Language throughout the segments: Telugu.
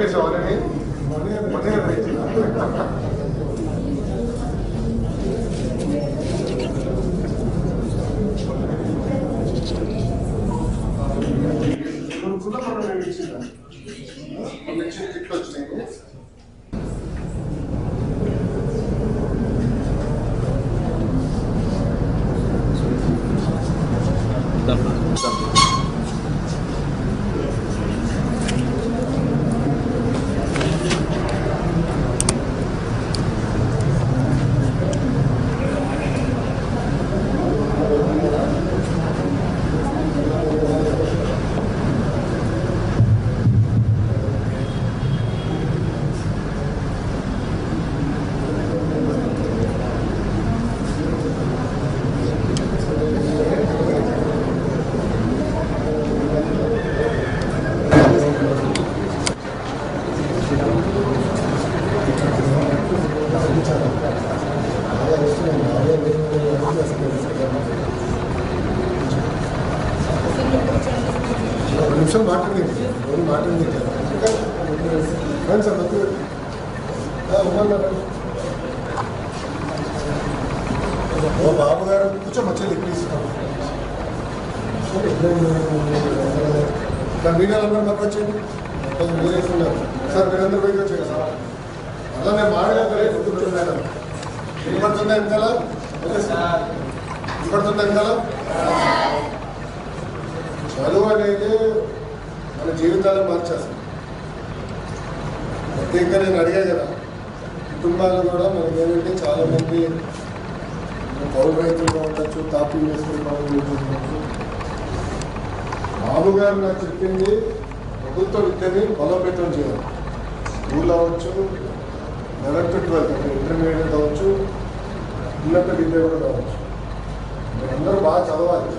చెప్పేసి ఆల్రెడీ తిట్లు వచ్చినాయి. నిమిషం మాట్లాడింది సార్ బాబు గారు కొంచెం మంచిగా ఎక్కిస్తాం మీడియాలందరూ మాకు వచ్చేయండి మీరేస్తున్నారు సార్ మీరందరూ బయటకు వచ్చాయి సార్ అలా నేను మాట్లాడుతున్నాను వినపడుతుందా ఎంతలా వినపడుతుందా ఎంతలా చదువు అనేది మన జీవితాలు మార్చేస్తాం. ప్రత్యేకంగా నేను అడిగా కదా కుటుంబాలు కూడా మనకి ఏంటంటే చాలామంది కౌలు రైతులుగా ఉండొచ్చు, తాపీ వేసుకుంటూ ఉండొచ్చు. బాబు గారు నాకు చెప్పింది ప్రభుత్వ విద్యని బలోపేతం చేయాలి. స్కూల్ అవ్వచ్చు, 11th to 12th అంటే ఇంటర్మీడియట్ కావచ్చు, ఉన్నత విద్య కూడా కావచ్చు. మీరందరూ బాగా చదవాలి.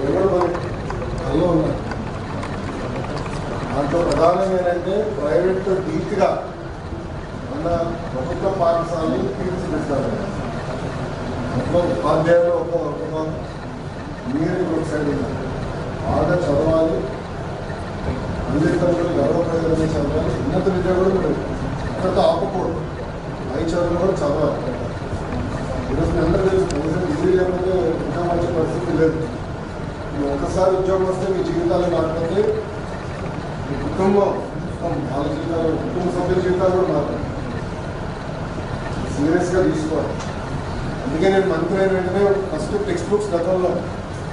ఎవరు కళ్ళు ఉన్నాయి. దాంట్లో ప్రధానంగా ఏంటంటే ప్రైవేట్ డీప్గా మన ప్రభుత్వ పాఠశాలలు తీర్చిదిద్దాలి. మొత్తం ఉపాధ్యాయులు ఒక మీరు ఒక సైడ్ బాగా చదవాలి. అన్నింటిలో గర్వప్రదమే చదవాలి. ఉన్నత విద్య కూడా అక్కడితో ఆపకూడదు. పై చదువులు కూడా చదవాలి. ఈరోజు మీ అందరూ తెలుసు డిగ్రీ లేకపోతే ఇంకా మంచి పరిస్థితి లేదు. ఒకసారి ఉద్యోగం వస్తే మీ జీవితాలు మారిపోతే మీ కుటుంబం వాళ్ళ జీవితాలు, కుటుంబ సభ్యుల జీవితాలు కూడా మారుతాయి. సీరియస్గా తీసుకోవాలి. అందుకే నేను మంత్రి అయిన వెంటనే ఫస్ట్ టెక్స్ట్ బుక్స్ గతంలో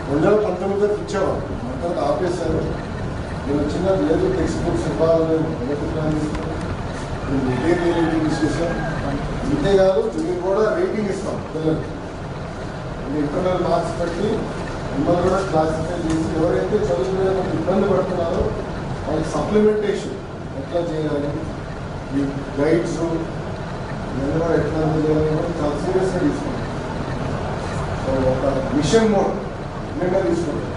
2019లో ఇచ్చేవాడు. తర్వాత ఆపేశారు. నేను వచ్చిన లేదు టెక్స్ట్ బుక్స్ ఇవ్వాలని మెటీరియల్ విశేషం. అంతేకాదు మీరు కూడా రేటింగ్ ఇస్తాం పిల్లలకి. ఇంటర్నల్ మార్క్స్ బట్టి మిమ్మల్ని కూడా క్లాసిఫై చేసి ఎవరైతే చదువుకునే ఇబ్బంది పడుతున్నారో వాళ్ళకి సప్లిమెంటేషన్ ఎట్లా చేయాలి, ఈ గైడ్స్ ఎవరో ఎట్లా చేయాలి చాలా సీరియస్గా తీసుకుంటాం. సో ఒక మిషన్ మోడ్ నిండా తీసుకుంటాం.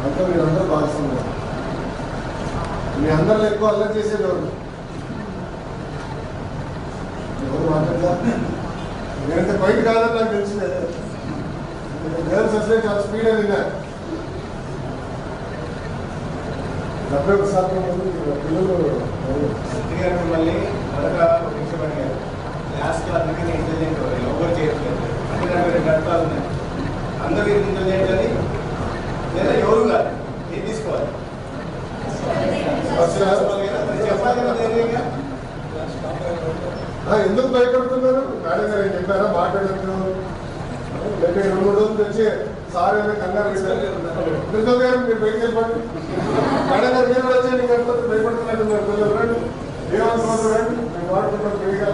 అంటే మీరందరూ భాగస్వామ్యం. మీ అందరిలో ఎక్కువ అల్లరి చేసేది ఎవరు మాట్లాడతా నేనంత బయట కాదని నాకు తెలిసిందే. గర్ల్స్ అసలే చాలా స్పీడ్ అయిందా 70% పిల్లలు మళ్ళీ లాస్ట్ అందుకని ఇంటెలిజెంట్ ఎవరు చేయట్లేదు. అంటే నాకు 2 గంటలు ఉన్నాయి. అందరూ ఇంటెలిజెంట్ అని లేదా ఎవరు కాదు ఏం తీసుకోవాలి చెప్పాలి కదా. ఎందుకు భయపడుతున్నారు? మేడం గారు ఏం చెప్పారా? మాట్లాడుతున్నారు. లేకపోతే 2-3 రోజులు తెచ్చి సార్ ఏమైనా కంగారు ప్రిన్సిపల్ గారు మీరు బయటకు వెళ్ళిపోండి. మేడం గారు మీరు వచ్చేయండి. భయపడుతున్నట్టు పిల్లలు రండి, ఏమనుకోవద్దు రండి, మేము వాడుకుంటాం ఫ్రీగా.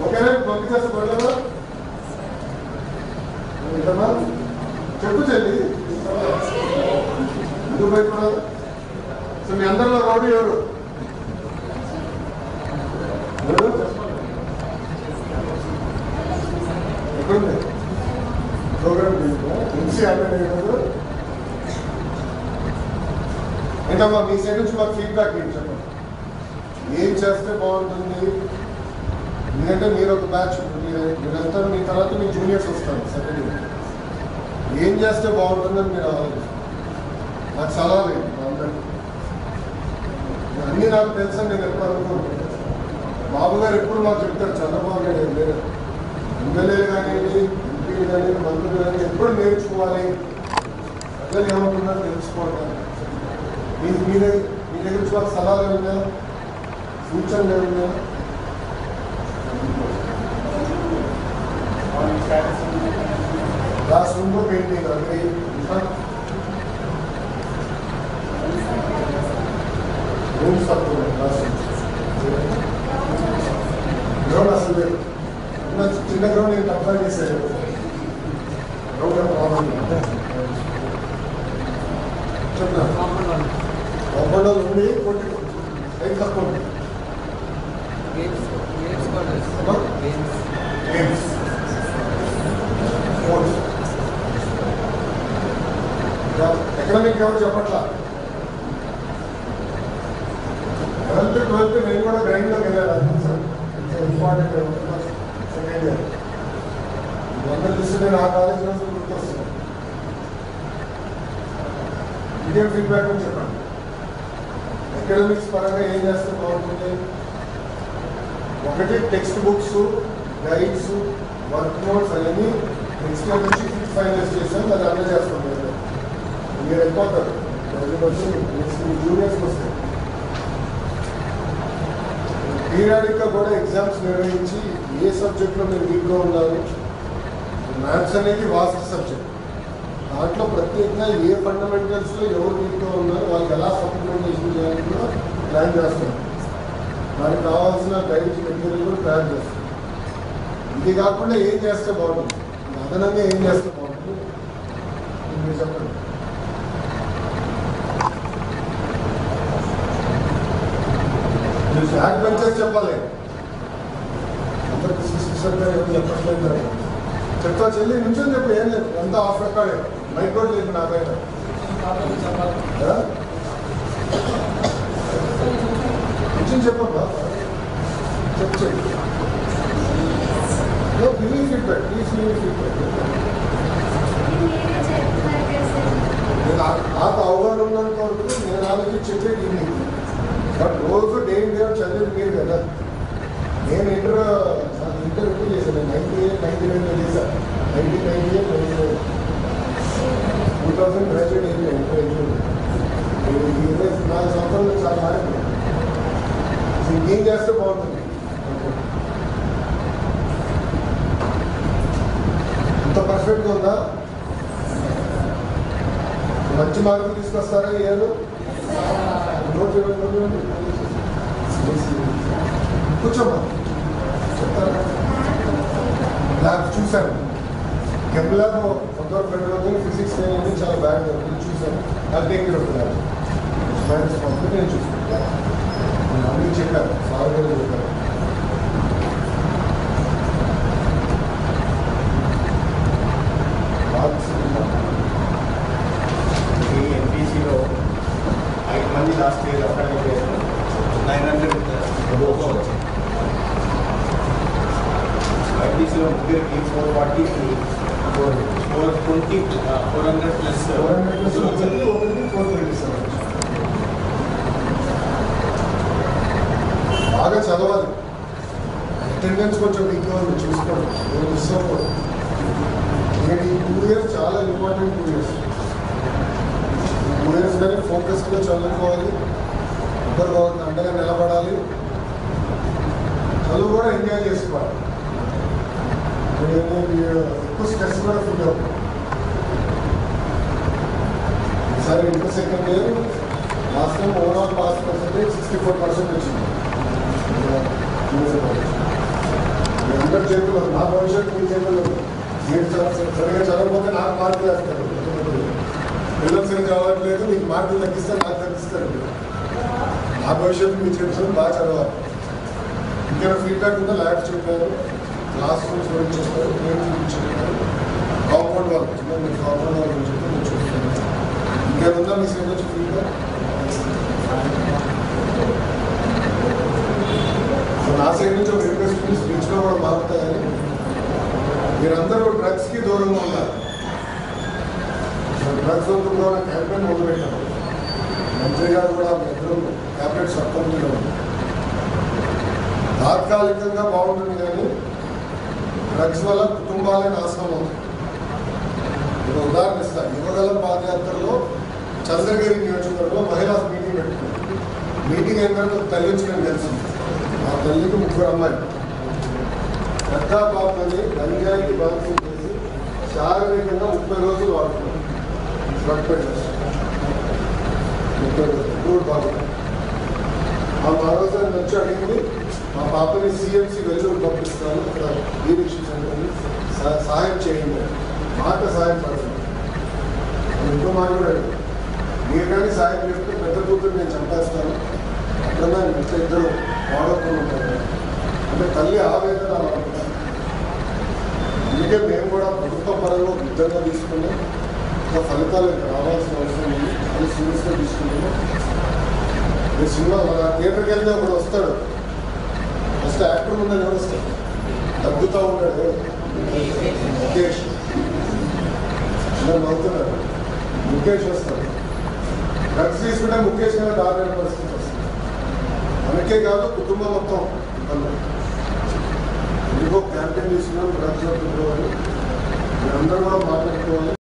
ఓకేనా? పంపించేస్తే పడలేదా? ఇంతమా చెప్పు చెల్లి, ఎందుకు భయపడాలి? సో మీ అందరిలో రౌడీ ఎవరు? ఎక్కడుంది ప్రోగ్రామ్? ఎంసీ అడ్డు ఏంటమ్మా మీ సైడ్ నుంచి మాకు ఫీడ్బ్యాక్ ఏంటి చెప్పండి. ఏం చేస్తే బాగుంటుంది? ఎందుకంటే మీరు ఒక బ్యాచ్, మీరంతా మీ తర్వాత మీ జూనియర్స్ వస్తారు సెకండ్ ఇయర్. ఏం చేస్తే బాగుంటుందని మీరు ఆలోచించారు. నాకు సలహా లేదు అందరికీ. అన్నీ నాకు తెలుసని నేను ఎప్పుడు అనుకోను. బాబు గారు ఎప్పుడు మాకు చెప్తారు, చంద్రబాబు నాయుడు లేదు ఎమ్మెల్యేలు కానివ్వండి, ఎంపీలు కానివ్వండి, మంత్రులు కానీ ఎప్పుడు నేర్చుకోవాలి, ప్రజలు ఏమనుకున్నారో తెలుసుకోవడం. మీ దగ్గర నుంచి మాకు సలహాలు ఏమన్నా, సూచనలు ఏమన్నా? క్లాస్ రూమ్లో పెయింటింగ్ అది రూమ్స్ తక్కువ క్లాస్ గ్రౌండ్ అసలు లేదు. చిన్న గ్రౌండ్ నేను కంపేర్ చేశాను. గ్రౌండ్ ప్రాబ్లం చెప్తాను. కాంపౌండ్ ఉండి కొట్టి టైం తక్కువ ఉంది. గేమ్స్ స్పోర్ట్స్ ఎకనామిక్ ఎవరు చెప్పట్లా. 11th 12th నేను కూడా గ్రైండ్లోకి వెళ్ళాను సార్. ఇంపార్టెంట్ సెకండ్ ఇయర్ అందరూ చూస్తే నేను ఆ కాలేజ్ నుంచి గుర్తొస్తున్నాను. ఇదే ఫీడ్బ్యాక్ అని చెప్పండి. ఎకనామిక్స్ పరంగా ఏం చేస్తే బాగుంటుంది? ఒకటి text books, guides, work notes అవన్నీ నెక్స్ట్ ఇయర్ నుంచి ఫైనలైజ్ చేసాం. అది అమలు చేస్తాం. మీరు వెళ్ళిపోతారు నెక్స్ట్ జూనియర్స్కి వస్తాయి. పీరియాడిక్గా కూడా ఎగ్జామ్స్ నిర్వహించి ఏ సబ్జెక్ట్లో మీరు వీక్గా ఉన్నారు. మ్యాథ్స్ అనేది వాస్ట్ సబ్జెక్ట్. దాంట్లో ప్రత్యేకంగా ఏ ఫండమెంటల్స్లో ఎవరు వీక్గా ఉన్నారు, వాళ్ళకి ఎలా సప్లిమెంటేషన్ చేయాలని కూడా ప్లాన్ చేస్తాం. దానికి కావాల్సిన గైడ్స్ మెటీరియల్ కూడా తయారు చేస్తాం. ఇది కాకుండా ఏం చేస్తే బాగుంటుంది, అదనంగా ఏం చేస్తే బాగుంటుంది మీరు చెప్పండి. బ్యాక్ బెంచెస్ చెప్పాలి. అందరికి చెప్పట్లేదు. చెప్తా చెల్లి నుంచి చెప్పు. ఏం లేదు, అంతా ఆఫ్ రికార్డే. మైక్ కూడా లేదు నా పైన. నుంచి చెప్పమ్మా, చెప్పు. Give feedback, please give feedback. నాకు అవగాహన ఉన్నంత వరకు నేను ఆలోచించి చెప్పేది ఇది. బట్ రోజు డైలీ చదివేది మీరు కదా. నేను ఇంటర్వ్యూ చేశాను. 98-99 చేశాను. 1998-99 2000 గ్రాడ్యుయేట్ అయింది. ఇంటర్వ్యూ 24 సంవత్సరాలు చాలా మారింది. ఇంకేం చేస్తే బాగుంటుంది? ఇంత పర్ఫెక్ట్గా ఉందా? మంచి మార్కులు తీసుకొస్తారా ఇయ్యారు? కూర్చోమ్మా, చెప్తారా? ల్యాబ్ చూశాను. కెమ్ ల్యాబ్ కొంతవరకు పెట్టడం, ఫిజిక్స్ అనేది చాలా బ్యాడ్ చూశాను. నాకు take care of lab maths పంపి నేను చూసుకుంటాను. అన్నీ చెప్పాను, సార్ కూడా చెప్పారు. ఈ ఎంపీసీలో 5 మంది లాస్ట్ ఇయర్ అకాడమిక్ ఇయర్ 900 వచ్చింది. ఐటీసీలో ముగ్గురికి 440 420 400 ప్లస్ 427 బాగా చదవాలి. అటెండెన్స్ కొంచెం వీక్గా ఉంది, చూసుకోండి. నేను మిస్ అవ్వకూడదు. నేను ఈ 2 years చాలా ఇంపార్టెంట్ 2 years. 2 years కానీ ఫోకస్గా చదువుకోవాలి. ఇద్దరు అండగా నిలబడాలి. చదువు కూడా ఎంజాయ్ చేసుకోవాలి. ఎక్కువ స్ట్రెస్ కూడా ఫీల్ అవుతుంది. ఈసారి inter second year last time overall pass percentage 64% వచ్చింది. మీ అందరి చేతుల్లో, నా భవిష్యత్తు మీ చేతుల్లో. మీరు సరిగా చదవకపోతే నాకు మార్కులు వేస్తారు. పిల్లలు సరిగ్గా చదవట్లేదు, మీకు మార్కులు తగ్గిస్తే నాకు తగ్గిస్తారు. నా భవిష్యత్తు మీ చేతుల్లో, బాగా చదవాలి. ఇంకేమైనా ఫీడ్బ్యాక్ ఉందో? ల్యాబ్స్ చెప్పారు, క్లాస్ రూమ్స్ గురించి చెప్పారు, గేమ్స్ గురించి చెప్పారు, కాంపౌండ్ వాళ్ళు మీరు కాంపౌండ్ వాళ్ళ గురించి చెప్పి నేను చూస్తున్నాను. ఇంకేముందా మీ సైడ్ నుంచి ఫీడ్బ్యాక్? నా సైడ్ నుంచి ఒక రిక్వెస్ట్, స్పీచ్లో కూడా మారుతాయని. మీరందరూ డ్రగ్స్కి దూరంగా ఉన్నారు. డ్రగ్స్ వద్దుకున్న క్యాంపెయిన్ మొదలుపెట్టారు. మంత్రి గారు కూడా ఇద్దరు క్యాబినెట్ సబ్ డ్రగ్స్ వల్ల కుటుంబాలే నాశనం అవుతాయి. ఒక ఉదాహరణ ఇస్తాను. యువగలం పాదయాత్రలో చంద్రగిరి నియోజకవర్గంలో మహిళా మీటింగ్ పెట్టుకున్నాం. మీటింగ్ అయిన తర్వాత తల్లి వచ్చి నేను తెలిసింది. ఆ తల్లికి 3 అమ్మాయిలు. పెద్ద పాపని గంజాయికి బాధ్యత చేసి శారీరకంగా 30 రోజులు వాడుతున్నాం. డ్రగ్ పెట్టేసి 30 రోజులు బాగుంది. ఆ మరోసారి వచ్చి అడిగింది, మా పాపని సిఎంసి వెల్లూరు పంపిస్తాను, ఇక్కడ డీరిక్షన్ సెంటర్ని సహాయం చేయండి. మాట సహాయం పడుతుంది. ఇంకో మాట కూడా అడిగింది, మీరు కానీ సహాయం చేస్తే పెద్ద కూతురు నేను చంపేస్తాను, అట్లన్నా ఇంట్లో ఇద్దరు వాడకుండా ఉంటారు. అంటే తల్లి ఆవేదన అలా ఉంటుంది. అందుకే మేము కూడా ప్రభుత్వ పరంగా యుద్ధంగా తీసుకున్నాం. ఇంకా ఫలితాలు రావాల్సిన అవసరం ఉంది. అది సీరియస్గా తీసుకున్నాము. సినిమా మన థియేటర్కి వెళ్తే ఒకడు వస్తాడు, ఫస్ట్ యాక్టర్ ముందని ఎవరు వస్తాడు, తగ్గుతూ ఉంటాడు ముఖేష్. అందరు నవ్వుతున్నాడు. ముఖేష్ వస్తాడు. డ్రగ్స్ తీసుకుంటే ముఖేష్ గారు దారుణ పరిస్థితి వస్తుంది. మనకే కాదు కుటుంబం మొత్తం ఎందుకో క్యాంపెయిన్ తీసుకున్నాం డ్రగ్స్ అందరూ కూడా మాట్లాడుకోవాలి.